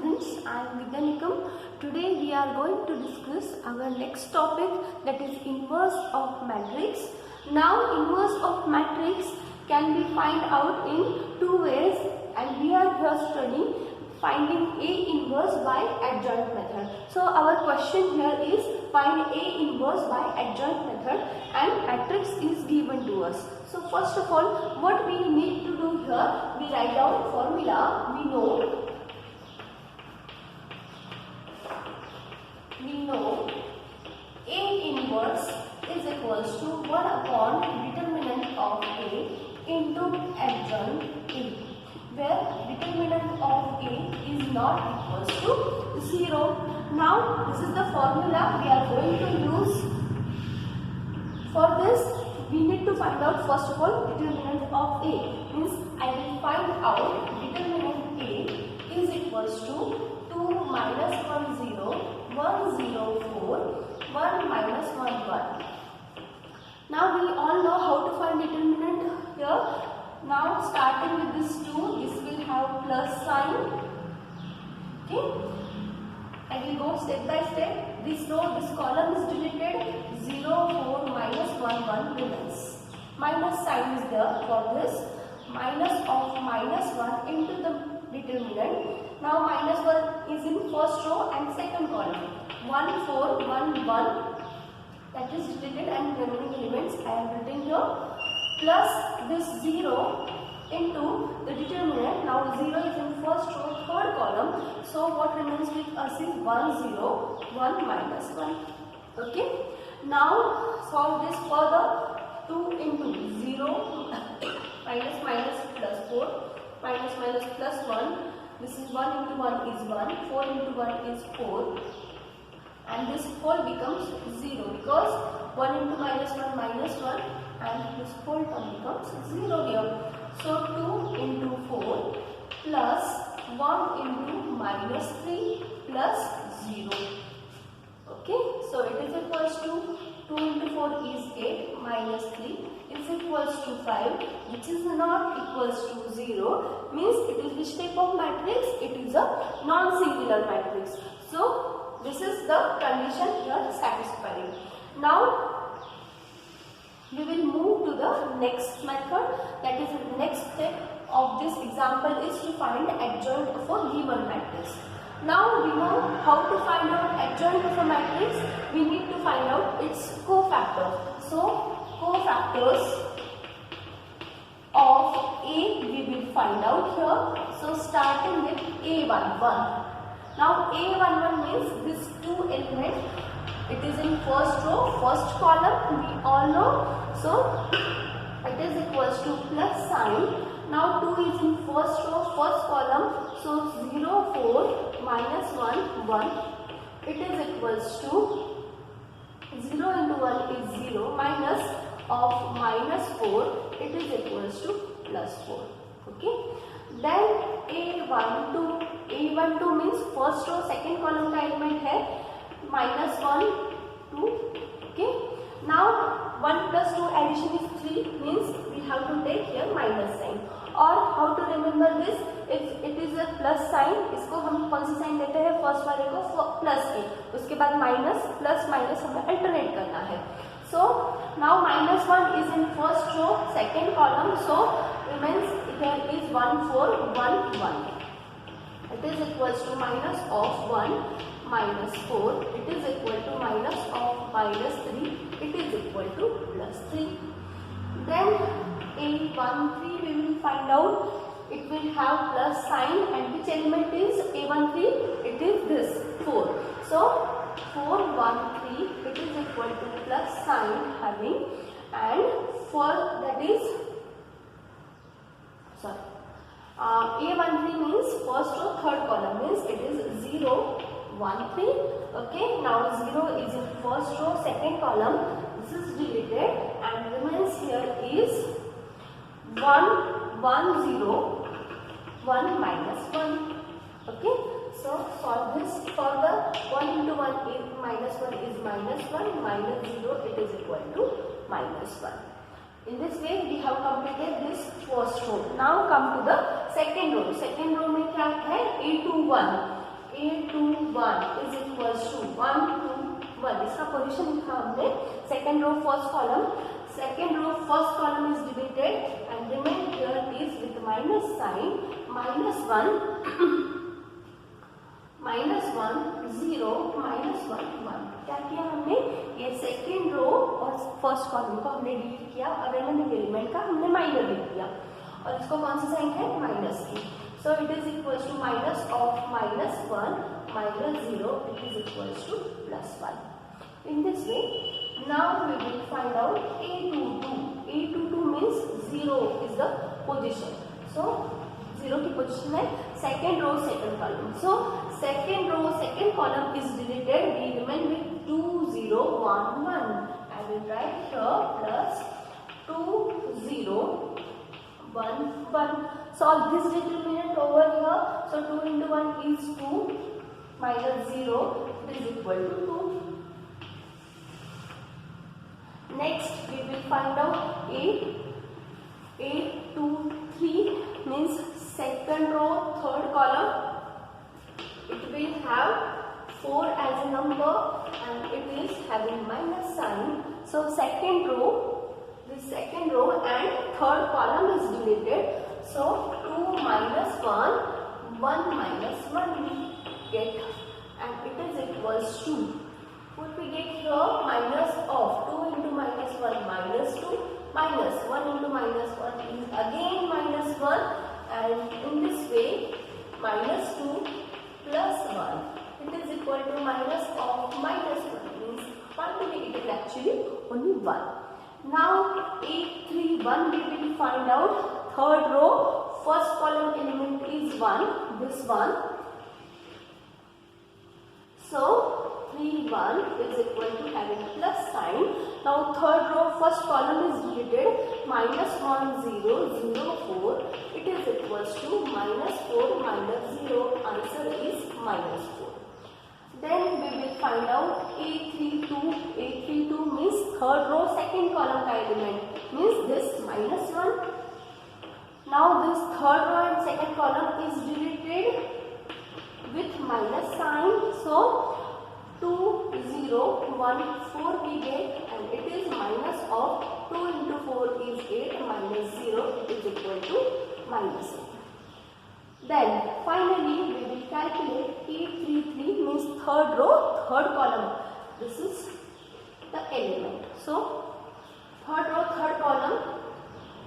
students, I am Vidya Nikam. Today we are going to discuss our next topic, that is inverse of matrix. Now inverse of matrix can be find out in two ways, and we are here studying finding A inverse by adjoint method. So our question here is find A inverse by adjoint method and matrix is given to us. So first of all, what we need to do here, we write down formula. We know A inverse is equals to 1 upon determinant of A into adjoint A, where determinant of A is not equals to 0. Now this is the formula we are going to use. For this we need to find out first of all determinant of A. Means I will find out determinant A is equals to 2 minus 1 0 1 0 4 1 minus 1 1. Now we all know how to find determinant here. Now starting with this 2, this will have plus sign. Okay, I will go step by step. This column is deleted. 0 4 minus 1 1 remains. Minus sign is there for this. Minus of minus 1 into the determinant. Now minus 1 is in first row and second column. 1 4 1 1, that is deleted, and remaining elements I have written here. Plus this 0 into the determinant. Now 0 is in first row, third column. So what remains with us is 1 0 1 minus 1. Okay. Now solve this further. 2 into 0 minus minus plus 4 minus minus plus 1. This is 1 into 1 is 1. 4 into 1 is 4. And this whole becomes 0 because 1 into minus 1 minus 1, and this whole term becomes 0 here. So 2 into 4 plus 1 into minus 3 plus 0. Okay, so it is equals to 2 into 4 is 8 minus 3 is equals to 5, which is not equals to 0. Means it is which type of matrix? It is a non-singular matrix. So this is the condition here satisfying. Now we will move to the next method, that is the next step of this example is to find adjoint of a given matrix. Now we know how to find out adjoint of a matrix. We need to find out its cofactor. So cofactors of A we will find out here. So starting with A11. Now A11 means these two elements. It is in first row, first column, we all know. So it is equals to plus sign. Now 2 is in first row, first column. So 0 4 minus 1 1. It is equals to 0 into 1 is 0 minus of minus 4. It is equals to plus 4. Okay. Then A12 means first row second column का element है minus 1 2. Okay. Now 1 plus 2 addition is 3, means we have to take here minus sign. और how to remember this? If it is a plus sign, इसको हम कौन सी sign देते हैं? First वाले को प्लस के, उसके बाद माइनस प्लस माइनस हमें अल्टरनेट करना है. So now minus 1 is in first row second column. So remains here is 1 4 1 1. It is equals to minus of 1 minus 4. It is equal to minus of minus 3. It is equal to plus 3. Then A13 we will find out. It will have plus sign, and which element is A13? It is this 4. So 4 1 3. It is equal to plus sign having, and for that is A13 means first row third column, means it is 0 1 3. Okay, now 0 is in first row second column. This is deleted and remains here is 1 1 0 1 minus 1. Okay, so solve this further. 1 into 1 is minus 1 is minus 1 minus 0, it is equal to minus 1. In this way we have completed this first row. Now come to the second row. Second row में क्या है? A21. A21 is equals to 1 2 1. इसका position लिखा हमने second row first column. Second row first column is deleted and remain here is with minus sign. Minus 1 minus 1 0 minus 1 1. क्या किया हमने? ये सेकेंड रो और फर्स्ट कॉलम को हमने डिलीट किया और रिमेनिंग एलिमेंट का हमने माइनस लिख दिया और इसको कौन सा साइन है? माइनस की. So it is equals to minus of minus 1 minus 0. It is equals to plus 1. In this way, now we will find out A22. A22 means 0 is the position. So 0 की position है second row second column. So second row second column is deleted. We remain with 2 0 1 1. I will write here plus 2 0 1 1. Solve this determinant over here. So 2 into 1 is 2 minus 0 is equal to 2. Next we will find out A23 means second row third column. It will have 4 as a number and it is having minus sign. So second row, this second row and third column is deleted. So 2 minus 1 1 minus 1 we get and it is equals to what we get here? Minus of 2 into minus 1 minus 2 minus 1 into minus 1 is again minus 1 and in this way minus 2 plus 1 it is equal to minus of minus 1 means 1 to be it is actually only 1. Now A31 we will find out third row first column element is 1 this one. So 3 1 is equal to having plus sign. Now third row first column is deleted. Minus 1 0 0 4. It is equals to minus 4 minus 0. Answer is minus 4. Then we will find out A32. A32 means third row second column का element means this minus 1. Now this third row and second column is deleted with minus sign. So 2 0 1 4 we get and it is minus of 2 into 4 is 8 minus 0 is equal to minus 8. Then finally we will calculate A33 means third row third column. This is the element. So third row third column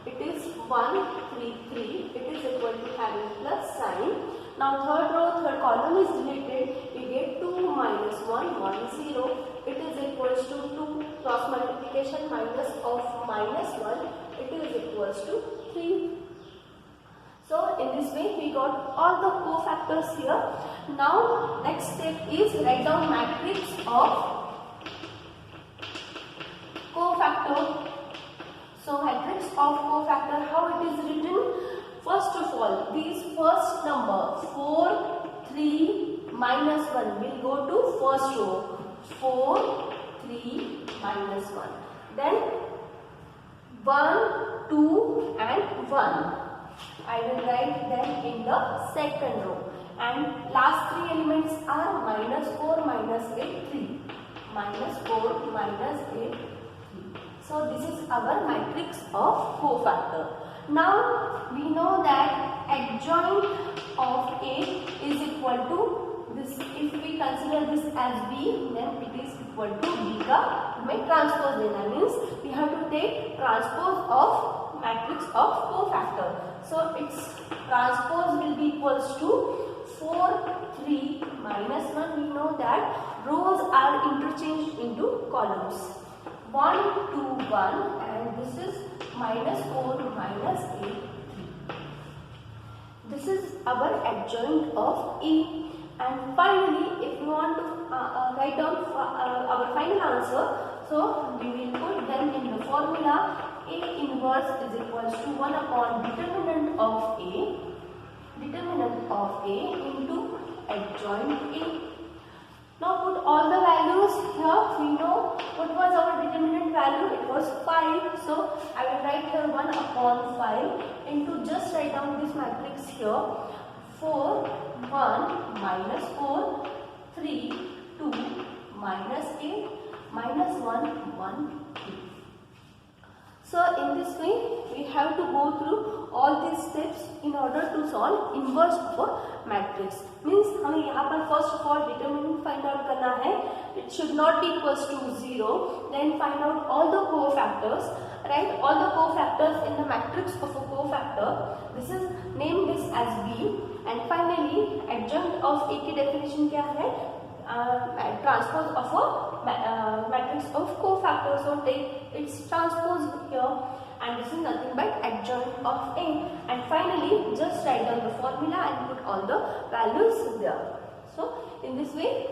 it is 1 3 3. It is equal to having plus sign. Now third row third column is deleted. We get 2 minus 1 1 0. It is equals to 2 cross multiplication minus of minus 1. It is equals to 3. So in this way we got all the cofactors here. Now next step is write down matrix of cofactor. So matrix of cofactor, how it is written? First of all, these first number 4 3 minus 1 will go to first row. 4 3 minus 1. Then 1 2 and 1. I will write them in the second row. And last three elements are minus 4 minus 8 3. Minus 4 minus 8 3. So this is our matrix of cofactor. Now we know that adjoint of A is equal to this. If we consider this as B, then it is equal to B का हमें transpose देना means we have to take transpose of matrix of cofactor. So its transpose will be equals to 4 3 minus 1. We know that rows are interchanged into columns. 1 2 1 and this is minus 4 minus 8 3. This is our adjoint of E. And finally, if you want to write down our final answer, so we will put them in the formula. A inverse is equals to 1 upon determinant of A into adjoint A. Now put all the values here. We know what was our determinant value. It was 5. So I will write here 1 upon 5 into, just write down this matrix here. 4, 1, minus 4, 3, 2, minus 8, minus 1, 1, 2. So in this way we have to go through all these steps in order to solve inverse of a matrix. Means हमें यहाँ पर first of all determinant find out करना है. It should not be equals to 0. Then find out all the cofactors. Right, all the cofactors in the matrix of a cofactor. This is name this as B. And finally adjunct of A की definition क्या है? Transpose of a matrix of cofactors. So take its transpose here, and this is nothing but adjoint of A. And finally just write down the formula and put all the values there. So in this way,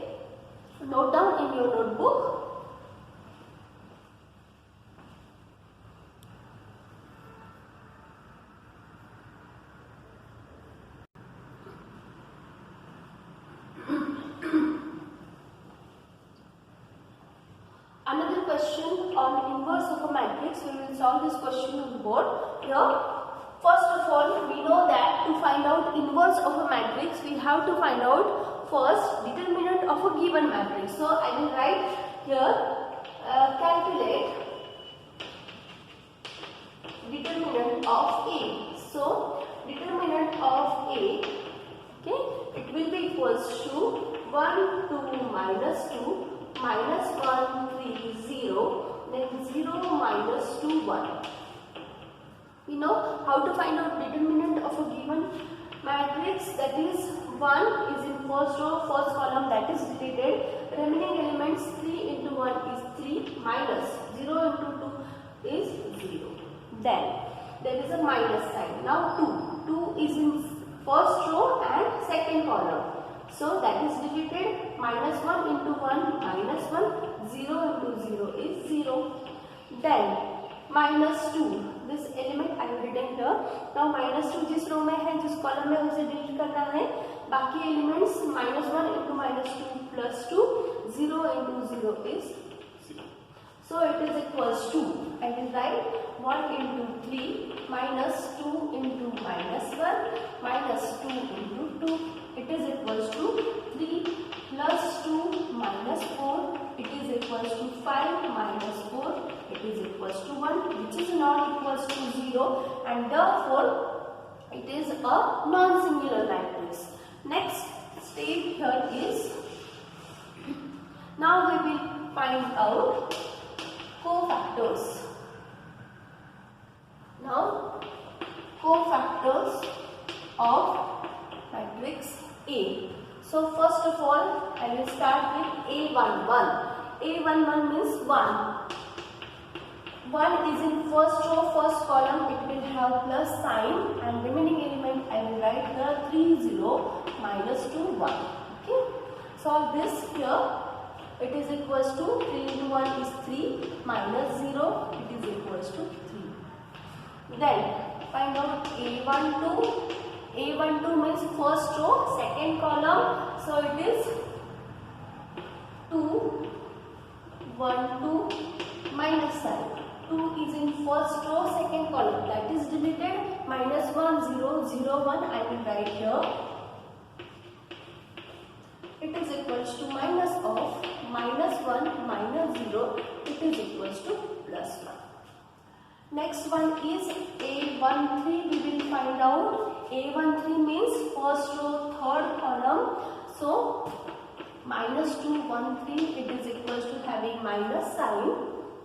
note down in your notebook. Another question on inverse of a matrix. We will solve this question on the board here. First of all, we know that to find out inverse of a matrix, we have to find out first determinant of a given matrix. So I will write here, calculate determinant of A. So determinant of A, okay, it will be equals to 1, 2, minus 2. Minus 1, 3, 0, then 0, minus 2, 1. We know how to find out determinant of a given matrix, that is 1 is in first row, first column, that is deleted. Remaining elements 3 into 1 is 3, minus 0 into 2 is 0. Then there is a minus sign. Now 2 is in first row and second column. So that is deleted. Minus 1 into 1, minus 1, 0 into 0 is 0. Then minus 2, this element I have written here. Now minus 2 जिस रो में है, जिस column में उसे delete करना है. बाकी elements minus 1 into minus 2 plus 2, 0 into 0 is 0. So it is equals to, I will write 1 into 3 minus 2 into minus 1 minus 2 into 2. It is equals to 3 plus 2 minus 4. It is equals to 5 minus 4. It is equals to 1, which is not equals to 0, and therefore it is a non-singular matrix. Next step here is, now we will find out cofactors. Now cofactors of matrix A. So first of all, I will start with A11. A11 means 1. 1 is in first row, first column, it will have plus sign, and remaining element I will write here 3, 0, minus 2, 1. Okay. Solve this here. It is equals to 3 into 1 is 3, minus 0, it is equals to 3. Then find out A12. A12 means first row, second column, so it is 2, 1, 2, minus sign. 2 is in first row, second column, that is deleted. Minus 1, 0, 0, 1, I will write here. It is equals to minus of minus 1 minus 0, it is equals to plus 1. Next one is A13, we will find out. A13 means first row, third column. So minus 2, 1, 3, it is equals to having minus sign,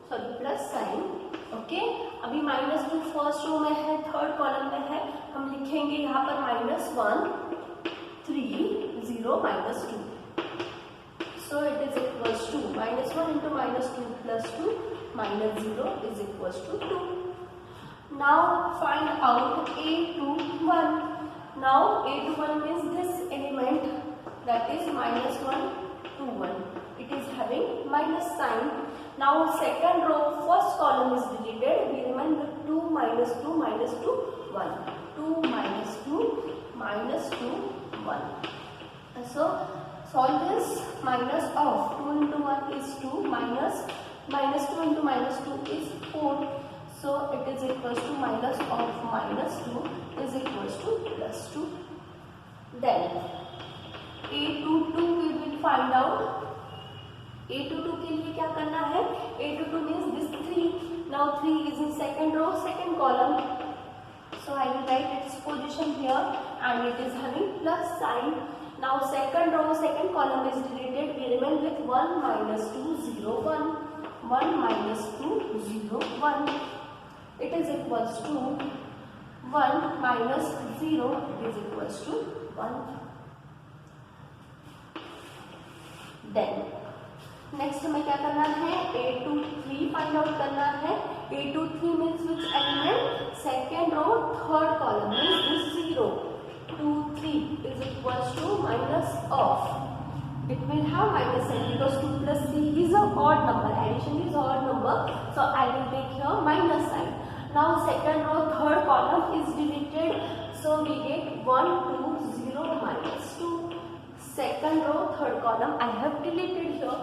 sorry plus sign. Okay, अभी minus 2 first row में है, third column में है, हम लिखेंगे यहाँ पर minus 1, 3, 0, minus 2. So it is equals to minus 1 into minus 2 plus 2, minus 0 is equals to 2. Now find out A21. Now A21 means this element, that is minus 1, 2, 1. It is having minus sign. Now second row, first column is deleted. We remain with 2, minus 2, minus 2, 1. 2, minus 2, minus 2, 1. So solve this. Minus of 2 into 1 is 2, minus 2 into minus 2 is 4. So it is equals to minus of minus 2 is equals to plus 2. row, second column. So I will write its position here, and it is having plus sign. Now second row, second column is deleted. We remain with 1 minus 2, 0, 1. 1 minus 2, 0, 1. It is equals to 1 minus 0. It is equals to 1. Then next हमें क्या करना है, A to 3 find out करना है. A to 3 means which element? Second row, third column means this 0. 2, 3 is equals to minus of. It will have minus sign because 2 plus 3 is an odd number. Addition is odd number. So I will take here minus sign. Now second row, third column is deleted. So we get 1, 2, 0, minus 2. Second row, third column I have deleted here.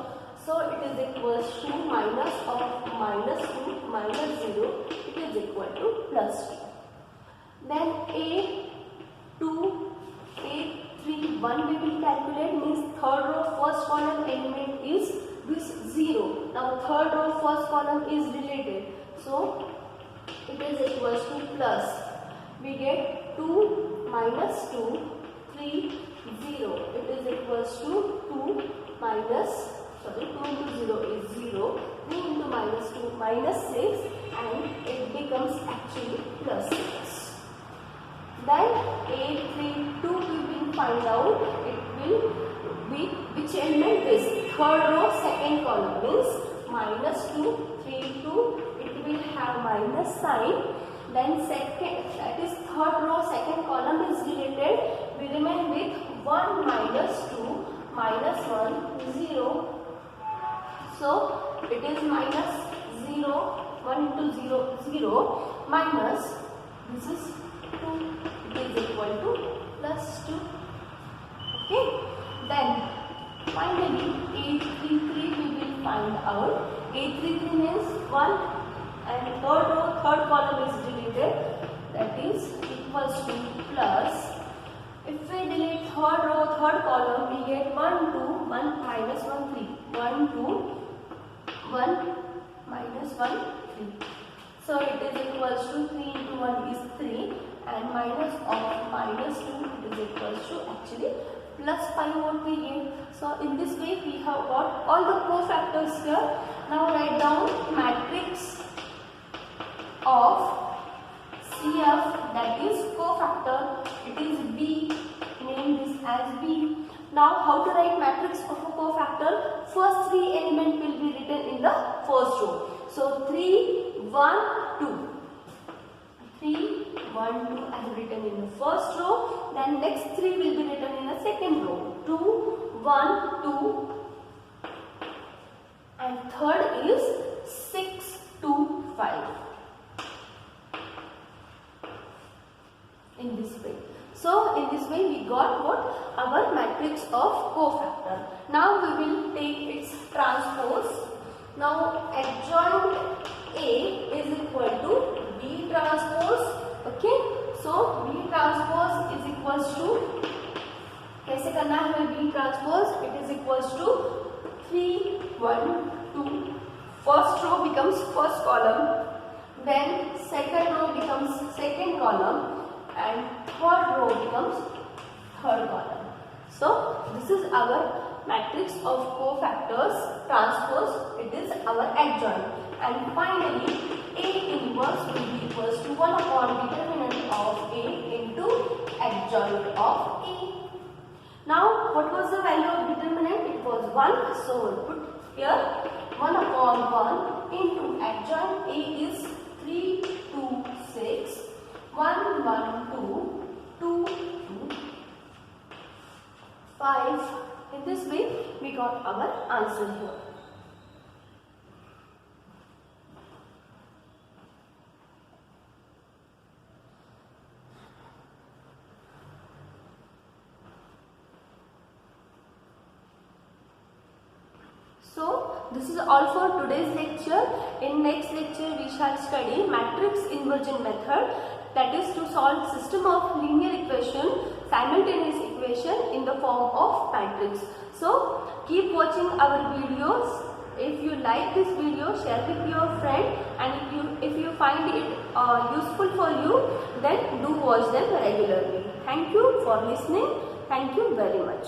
So it is equals to minus of minus 2 minus 0. It is equal to plus 2. Then A2, A3, 1 we will calculate, means third row first column element is this 0. Now third row first column is deleted. So it is equals to plus. We get 2 minus 2, 3, 0. It is equals to 2 minus 2 into 0 is 0, 3 into minus 2 minus 6, and it becomes actually plus 6. Then A3, 2 we will find out. It will be which element is third row second column means minus 2, 3, 2. It will have minus sign. Then second, that is third row second column is deleted. We remain with 1 minus 2 minus 1, 0. So it is minus 0, 1 into 0, 0, minus, this is 2, it is equal to plus 2. Okay. Then finally A33 we will find out. A33 means 1 and third row, third column is deleted. That is equals to plus. If we delete third row, third column, we get 1, 2, 1 minus 1, 3. 1, 2, 1 minus 1, 3. So it is equals to 3 into 1 is 3, and minus of minus 2 it is equals to actually plus 5 what we get. So in this way we have got all the cofactors here. Now write down matrix of CF, that is cofactor. It is B, name this as B. Now how to write matrix of a cofactor? First 3 elements will be written in the first row. So 3, 1, 2. 3, 1, 2 I have written in the first row. Then next 3 will be written in the second row. 2, 1, 2. And third is 6, 2, 5. In this way. So in this way we got what? Our matrix of cofactor. Now we will take its transpose. Now adjoint A is equal to B transpose. Okay. So B transpose is equals to, कैसे करना है हमें B transpose? It is equals to 3, 1, 2. First row becomes first column. Then second row becomes second column. And third row becomes third column. So this is our matrix of cofactors transpose. It is our adjoint. And finally A inverse will be equals to 1 upon determinant of A into adjoint of A. Now what was the value of determinant? It was 1. So we'll put here 1 upon 1 into adjoint A is 3, 2, 6. 1, 1, 2, 2, 2, 5. In this way, we got our answer here. So, this is all for today's lecture. In next lecture, we shall study matrix inversion method, that is to solve system of linear equation, simultaneous equation in the form of matrix. So keep watching our videos. if you like this video, share with your friend, and if you find it useful for you, then do watch them regularly. Thank you for listening. Thank you very much.